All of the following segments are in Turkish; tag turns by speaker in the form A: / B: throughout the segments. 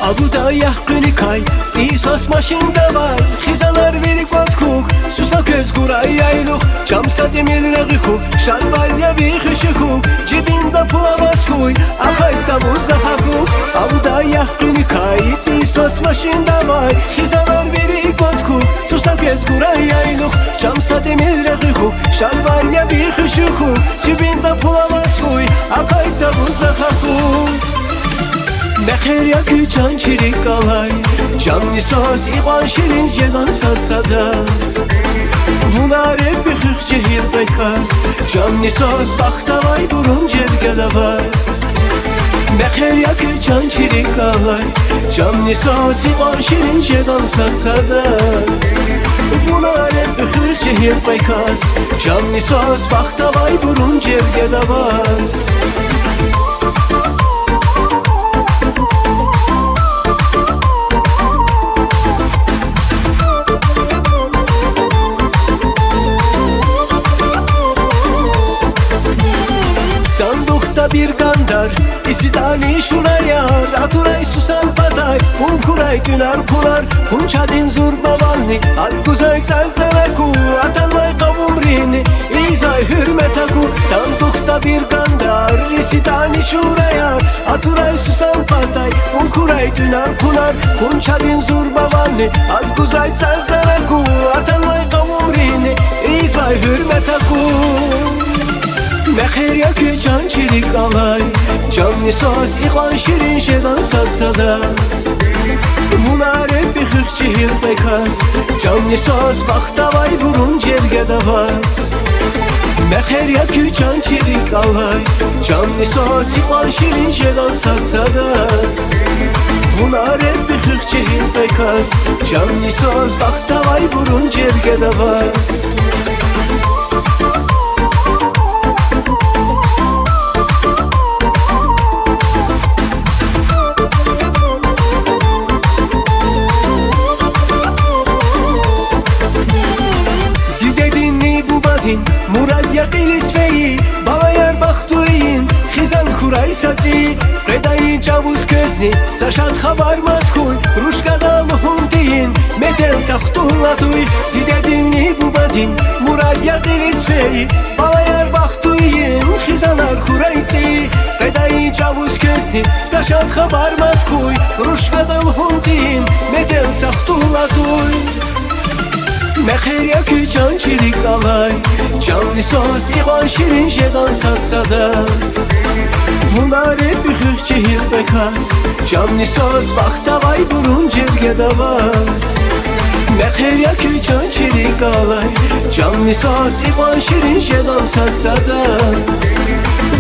A: Avuda yaxquni kay, cisos maşin davay. Xizanar verik vodkuk, susa köz kuray yayluq. Çamsa demir rəğixu, şalbalya vixişixu. Cibində pula baskuy, axaysa muzaxaku. Avuda yaxquni kay, cisos maşin davay. Xizanar verik vodkuk, susa köz kuray yayluq. Çamsa demir rəğixu, şalbalya vixişixu. Cibində pula baskuy, axaysa muzaxaku. Mexer yakı can çirik alay, canlı sos iğan şirin jedan satsadas. Vunare bixix cehir bekas, canlı sos baxtavay burun cergadavas. Mexer yakı can çirik alay, canlı sos iğan şirin jedan satsadas. Vunare bixix cehir bekas, canlı sos baxtavay burun cergadavas. Sandıkta bir gandar, isidani şuraya. Aturay susan patay, kuray dünar kurar. Kunçadin zurbavanni, akuzay salzanaku. Atanmay kavumrini, izay hürmetaku. Sandıkta bir gandar, isidani şuraya. Aturay susan patay, kuray dünar kurar. Kunçadin zurbavanni, akuzay salzanaku. Atanmay kavumrini, izay hürmetaku. Mexer yakı can çirik alay, canlı sos iğan şirin jedan satsadas. Vunare bixix cehir bekas, canlı sos baxtavay burun cergadavas. Mexer yakı can çirik alay, canlı sos iğan şirin jedan satsadas. Vunare bixix cehir bekas, canlı sos baxtavay burun cergadavas. Murad yaqilis feyi, balayar baxtuyin. Xizan kuray saci, fredayı cavuz közni. Saşat xabar matkuy, ruşkada muhundiyin. Meden saxtullatuy, didedinni bubadin. Murad yaqilis feyi, balayar baxtuyin. Xizanar kuraysi, fredayı cavuz közni. Saşat xabar matkuy, ruşkada muhundiyin. Meden saxtullatuy. Mexer yakı can çirik alay, canlı sos iğan şirin jedan satsadas. Vunare bixix cehir bekas, canlı sos baxtavay burun cergadavas. Mexer yakı can çirik alay, canlı sos iğan şirin jedan satsadas.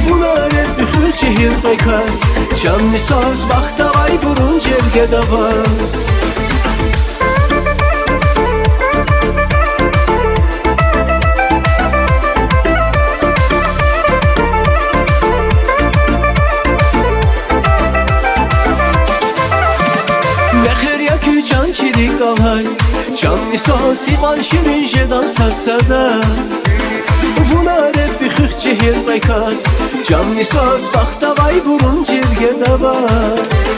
A: Vunare bixix cehir bekas, canlı sos baxtavay burun cergadavas. Can çirik alay, canlı sos iğan şirin jedan satsadas. Vunare bixix cehir bekas, canlı sos baxtavay burun cergadavas.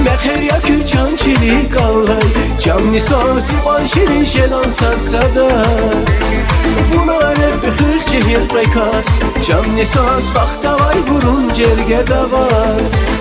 A: Mexer yakı can çirik alay, canlı sos iğan şirin jedan satsadas. Vunare bixix cehir bekas, canlı sos baxtavay burun cergadavas.